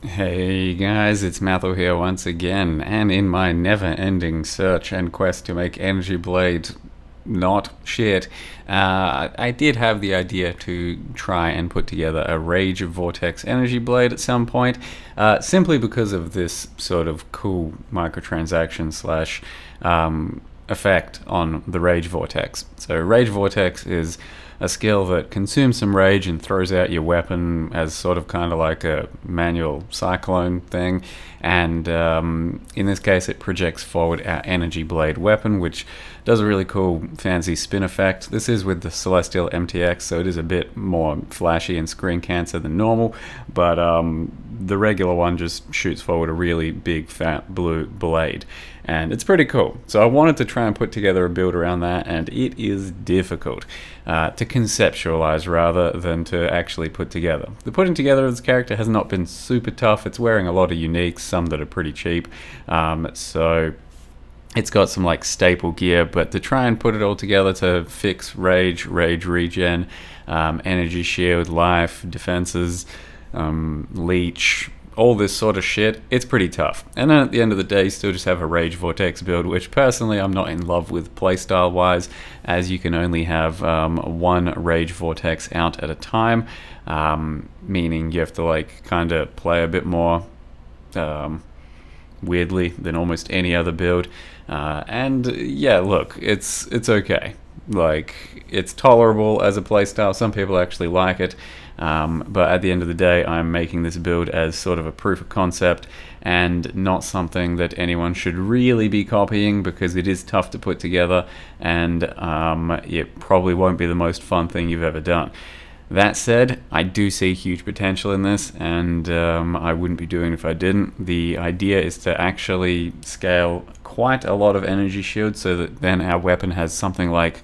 Hey guys, it's Matho here once again, and in my never-ending search and quest to make Energy Blade not shit, I did have the idea to try and put together a Rage Vortex Energy Blade at some point, simply because of this sort of cool microtransaction slash effect on the Rage Vortex. So Rage Vortex is a skill that consumes some rage and throws out your weapon as sort of kind of like a manual cyclone thing, and in this case it projects forward our energy blade weapon, which does a really cool fancy spin effect. This is with the Celestial MTX, so it is a bit more flashy and screen cancer than normal, but the regular one just shoots forward a really big fat blue blade, and it's pretty cool. So I wanted to try and put together a build around that, and it is difficult to conceptualize rather than to actually put together. The putting together of this character has not been super tough. It's wearing a lot of uniques, some that are pretty cheap, so it's got some like staple gear, but to try and put it all together to fix rage regen, energy shield, life, defenses, leech, all this sort of shit, it's pretty tough. And then at the end of the day, you still just have a Rage Vortex build, which personally I'm not in love with playstyle wise, as you can only have one Rage Vortex out at a time, meaning you have to like kind of play a bit more weirdly than almost any other build. And yeah, look, it's okay. Like, it's tolerable as a playstyle. Some people actually like it, but at the end of the day, I'm making this build as sort of a proof of concept and not something that anyone should really be copying, because it is tough to put together, and it probably won't be the most fun thing you've ever done. That said, I do see huge potential in this, and I wouldn't be doing it if I didn't. The idea is to actually scale quite a lot of energy shields, so that then our weapon has something like,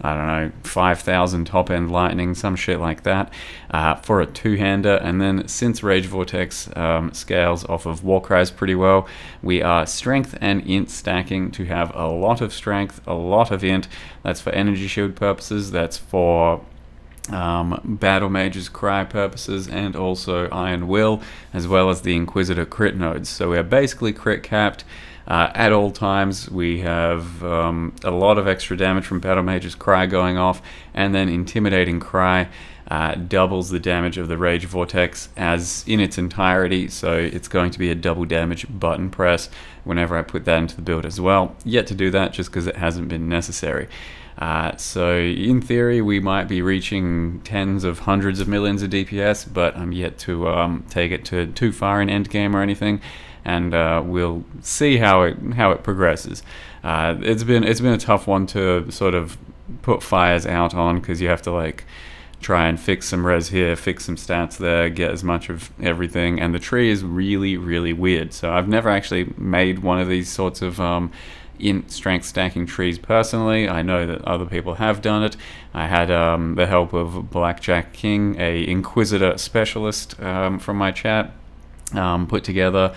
I don't know, 5,000 top-end lightning, some shit like that, for a two-hander. And then since Rage Vortex scales off of Warcries pretty well, we are strength and int stacking to have a lot of strength, a lot of int. That's for energy shield purposes, that's for Battlemage's Cry purposes, and also Iron Will, as well as the Inquisitor crit nodes. So we are basically crit capped at all times. We have a lot of extra damage from Battlemage's Cry going off, and then Intimidating Cry doubles the damage of the Rage Vortex as in its entirety, so it's going to be a double damage button press whenever I put that into the build as well. Yet to do that just because it hasn't been necessary. So in theory we might be reaching tens of hundreds of millions of DPS, but I'm yet to take it too far in endgame or anything, and we'll see how it progresses. It's been a tough one to sort of put fires out on, because you have to like try and fix some res here, fix some stats there, get as much of everything, and the tree is really weird. So I've never actually made one of these sorts of in strength stacking trees personally. I know that other people have done it. I had the help of Blackjack King, a Inquisitor specialist from my chat, put together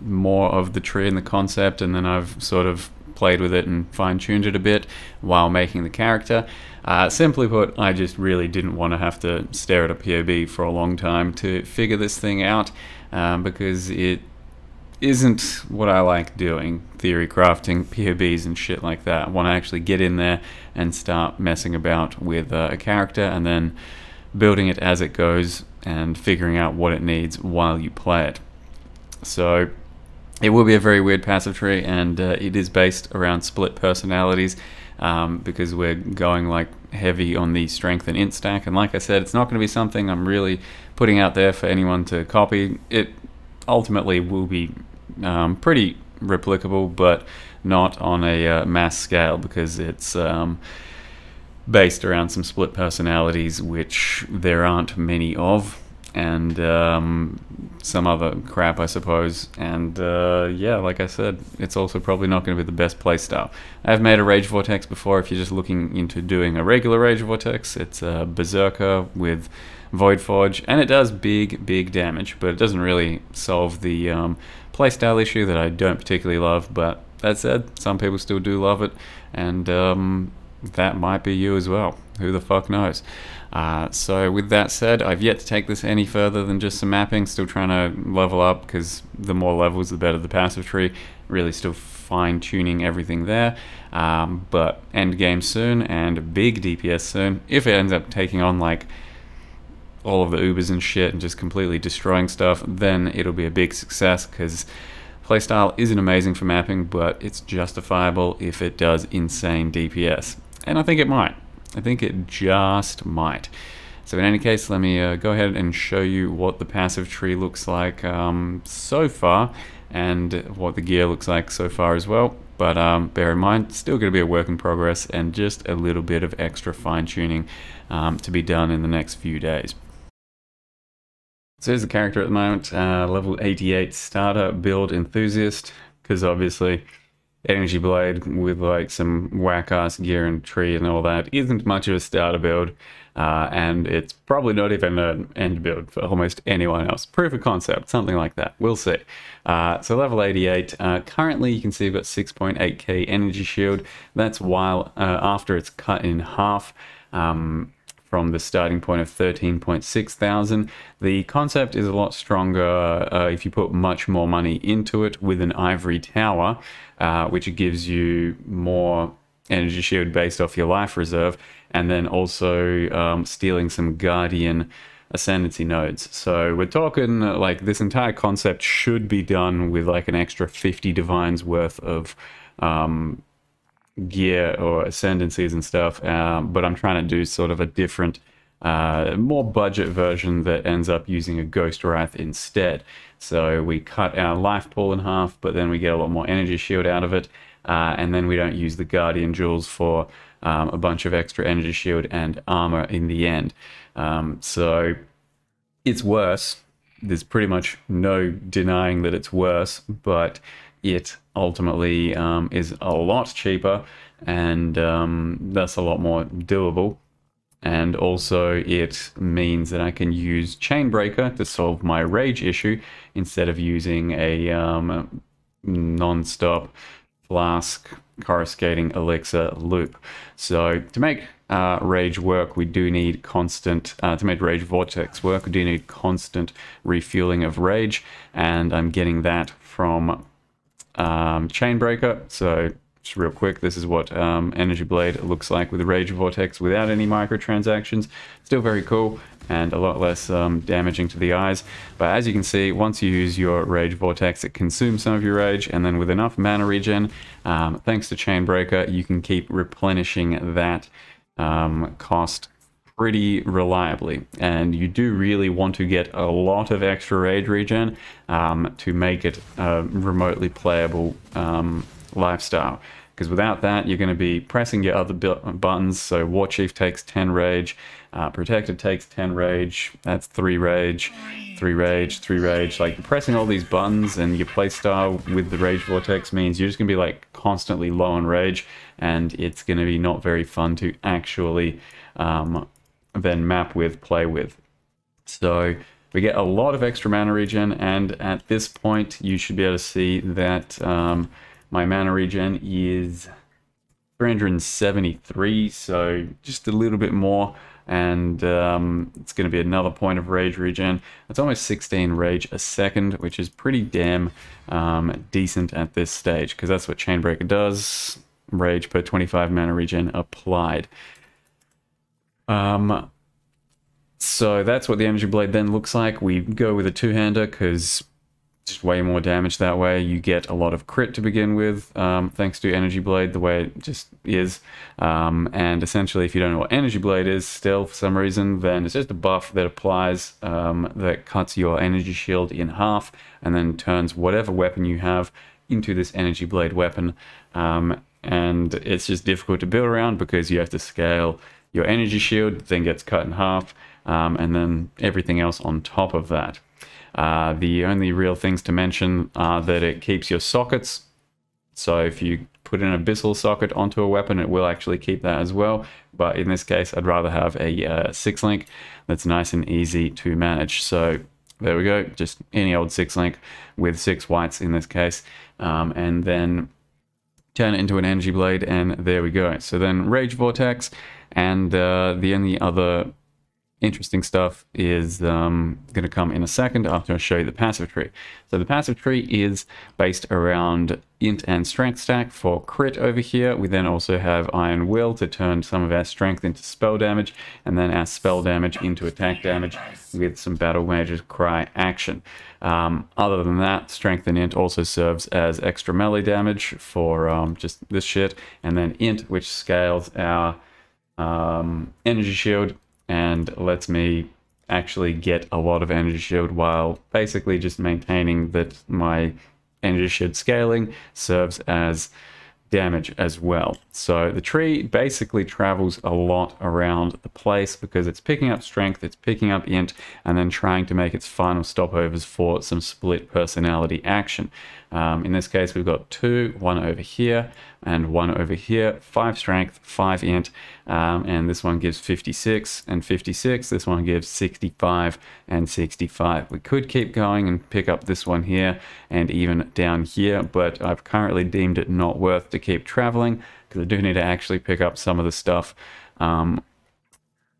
more of the tree and the concept, and then I've sort of played with it and fine-tuned it a bit while making the character. Simply put, I just really didn't want to have to stare at a POB for a long time to figure this thing out, because it isn't what I like doing, theory crafting, POBs and shit like that. I want to actually get in there and start messing about with a character, and then building it as it goes and figuring out what it needs while you play it. So it will be a very weird passive tree, and it is based around split personalities, because we're going like heavy on the strength and int stack. And like I said, it's not going to be something I'm really putting out there for anyone to copy. It ultimately will be pretty replicable, but not on a mass scale, because it's based around some split personalities, which there aren't many of, and some other crap, I suppose. And yeah, like I said, it's also probably not going to be the best playstyle. I've made a Rage Vortex before. If you're just looking into doing a regular Rage Vortex, it's a Berserker with Void Forge, and it does big damage, but it doesn't really solve the playstyle issue that I don't particularly love. But that said, some people still do love it, and that might be you as well. Who the fuck knows? So with that said, I've yet to take this any further than just some mapping. Still trying to level up, because the more levels, the better the passive tree. Really still fine-tuning everything there. But end game soon, and big DPS soon. If it ends up taking on like all of the Ubers and shit and just completely destroying stuff, then it'll be a big success, because playstyle isn't amazing for mapping, but it's justifiable if it does insane DPS. And I think it might. I think it just might. So in any case, let me go ahead and show you what the passive tree looks like so far, and what the gear looks like so far as well. But bear in mind, still going to be a work in progress, and just a little bit of extra fine-tuning to be done in the next few days. So here's the character at the moment, level 88 starter build enthusiast, because obviously Energy Blade with like some whack-ass gear and tree and all that isn't much of a starter build, and it's probably not even an end build for almost anyone else. Proof of concept, something like that, we'll see. So level 88, currently you can see I've got 6.8k energy shield. That's while after it's cut in half from the starting point of 13.6 thousand. The concept is a lot stronger if you put much more money into it with an ivory tower, which gives you more energy shield based off your life reserve, and then also stealing some guardian ascendancy nodes. So we're talking like this entire concept should be done with like an extra 50 divines worth of gear or ascendancies and stuff, but I'm trying to do sort of a different more budget version that ends up using a Ghost Wrath instead. So we cut our life pool in half, but then we get a lot more energy shield out of it, and then we don't use the guardian jewels for a bunch of extra energy shield and armor in the end. So it's worse. There's pretty much no denying that it's worse, but it ultimately is a lot cheaper, and that's a lot more doable. And also it means that I can use Chainbreaker to solve my rage issue instead of using a non-stop flask coruscating elixir loop. So to make rage work, we do need constant, to make rage vortex work, we do need constant refueling of rage, and I'm getting that from Chainbreaker. So just real quick, this is what Energy Blade looks like with the Rage Vortex without any microtransactions. Still very cool and a lot less damaging to the eyes. But as you can see, once you use your Rage Vortex, it consumes some of your rage, and then with enough mana regen, thanks to Chainbreaker, you can keep replenishing that cost pretty reliably. And you do really want to get a lot of extra rage regen to make it a remotely playable lifestyle, because without that you're going to be pressing your other buttons. So War Chief takes 10 rage, Protector takes 10 rage, that's 3 rage, 3 rage, 3 rage. Like, pressing all these buttons, and your playstyle with the Rage Vortex means you're just going to be like constantly low on rage, and it's going to be not very fun to actually then map with, play with. So we get a lot of extra mana regen, and at this point you should be able to see that my mana regen is 373, so just a little bit more, and it's going to be another point of rage regen. It's almost 16 rage a second, which is pretty damn decent at this stage, because that's what Chainbreaker does. Rage per 25 mana regen applied. So that's what the Energy Blade then looks like. We go with a two-hander because just way more damage that way. You get a lot of crit to begin with, thanks to Energy Blade, the way it just is. And essentially, if you don't know what Energy Blade is still for some reason, then it's just a buff that applies, that cuts your energy shield in half, and then turns whatever weapon you have into this Energy Blade weapon. And it's just difficult to build around because you have to scale your energy shield, then gets cut in half, and then everything else on top of that. The only real things to mention are that it keeps your sockets. So if you put an abyssal socket onto a weapon, it will actually keep that as well. But in this case, I'd rather have a 6-link that's nice and easy to manage. So there we go, just any old 6-link with 6 whites in this case. And then turn it into an energy blade, and there we go. So then Rage Vortex, and the only other interesting stuff is going to come in a second after I show you the passive tree. So the passive tree is based around int and strength stack for crit over here. We then also have Iron Will to turn some of our strength into spell damage, and then our spell damage into attack damage with some Battle Mage's Cry action. Other than that, strength and int also serves as extra melee damage for just this shit, and then int, which scales our energy shield and lets me actually get a lot of energy shield while basically just maintaining that my energy shield scaling serves as damage as well. So the tree basically travels a lot around the place because it's picking up strength, it's picking up int, and then trying to make its final stopovers for some split personality action. In this case, we've got 2, 1 over here and 1 over here, 5 strength, 5 int, and this one gives 56 and 56. This one gives 65 and 65. We could keep going and pick up this one here and even down here, but I've currently deemed it not worth to keep traveling because I do need to actually pick up some of the stuff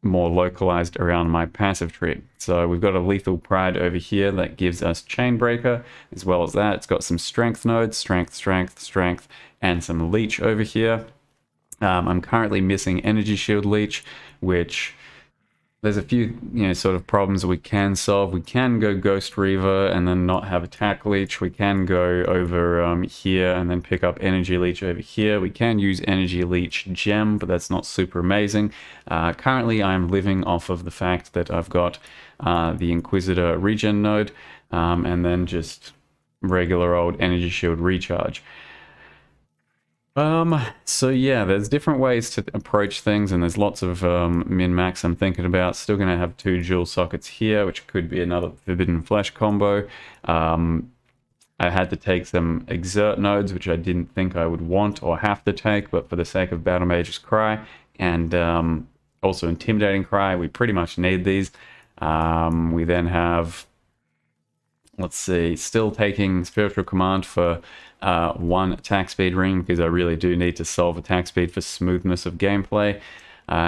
more localized around my passive tree. So we've got a Lethal Pride over here that gives us Chainbreaker. As well as that, it's got some strength nodes, strength, strength, strength, and some leech over here. I'm currently missing energy shield leech, which there's a few, sort of problems that we can solve. We can go Ghost Reaver and then not have attack leech. We can go over here and then pick up energy leech over here. We can use energy leech gem, but that's not super amazing. Currently, I'm living off of the fact that I've got the Inquisitor regen node and then just regular old energy shield recharge. So yeah, there's different ways to approach things, and there's lots of min-max I'm thinking about. Still going to have 2 dual sockets here, which could be another Forbidden Flesh combo. I had to take some Exert nodes, which I didn't think I would want or have to take, but for the sake of Battle Mage's Cry and also Intimidating Cry, we pretty much need these. We then have, let's see, still taking Spiritual Command for 1 attack speed ring because I really do need to solve attack speed for smoothness of gameplay.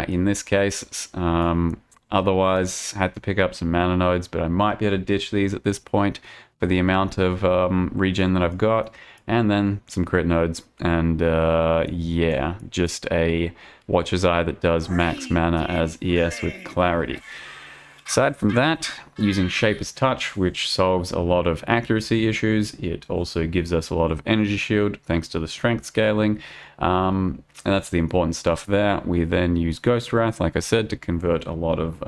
In this case, otherwise had to pick up some mana nodes, but I might be able to ditch these at this point for the amount of regen that I've got, and then some crit nodes, and yeah, just a Watcher's Eye that does max mana as ES with clarity. Aside from that, using Shaper's Touch, which solves a lot of accuracy issues, it also gives us a lot of energy shield thanks to the strength scaling, and that's the important stuff there. We then use Ghost Wrath, like I said, to convert a lot of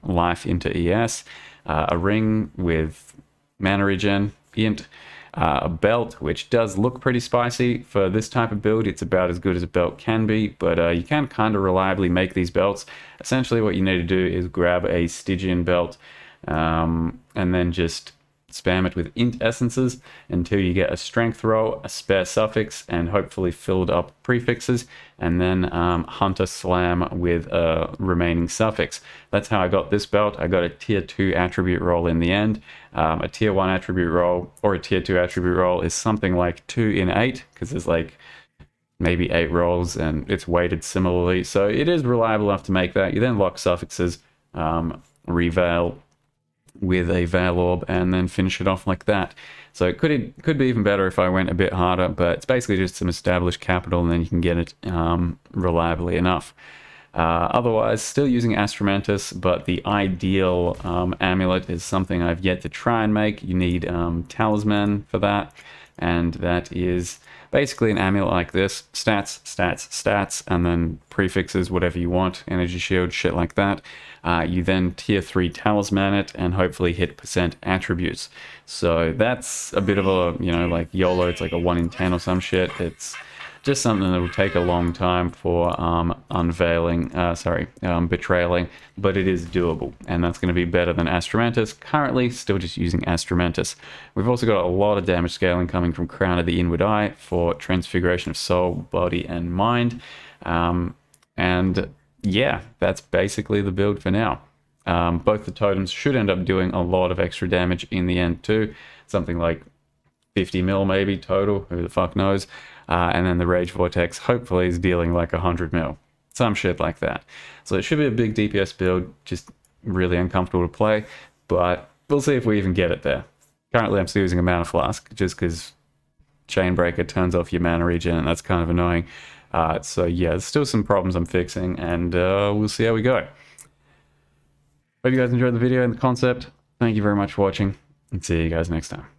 life into ES, a ring with mana regen, int, a belt, which does look pretty spicy. For this type of build, it's about as good as a belt can be, but you can kind of reliably make these belts. Essentially, what you need to do is grab a Stygian belt and then just spam it with int essences until you get a strength roll, a spare suffix, and hopefully filled up prefixes, and then hunter slam with a remaining suffix. That's how I got this belt. I got a tier 2 attribute roll in the end. A tier 1 attribute roll or a tier 2 attribute roll is something like 2 in 8 because there's like maybe 8 rolls and it's weighted similarly, so it is reliable enough to make that. You then lock suffixes, reveal with a Veil Orb, and then finish it off like that. So it could be even better if I went a bit harder, but it's basically just some established capital and then you can get it reliably enough. Otherwise, still using Astromantis, but the ideal amulet is something I've yet to try and make. You need Talisman for that, and that is basically an amulet like this: stats, stats, stats, and then prefixes, whatever you want, energy shield, shit like that. You then tier 3 talisman it and hopefully hit % attributes. So that's a bit of a, like YOLO, it's like a 1 in 10 or some shit. It's just something that will take a long time for betraying, but it is doable, and that's going to be better than Astromantis. Currently, still just using Astromantis. We've also got a lot of damage scaling coming from Crown of the Inward Eye for Transfiguration of Soul, Body, and Mind. And yeah, that's basically the build for now. Both the totems should end up doing a lot of extra damage in the end too. Something like 50 mil maybe total, who the fuck knows. and then the Rage Vortex hopefully is dealing like 100 mil. Some shit like that. So it should be a big DPS build, just really uncomfortable to play, but we'll see if we even get it there. Currently I'm still using a mana flask, just because Chainbreaker turns off your mana regen, and that's kind of annoying. So yeah, there's still some problems I'm fixing, and we'll see how we go. Hope you guys enjoyed the video and the concept. Thank you very much for watching, and see you guys next time.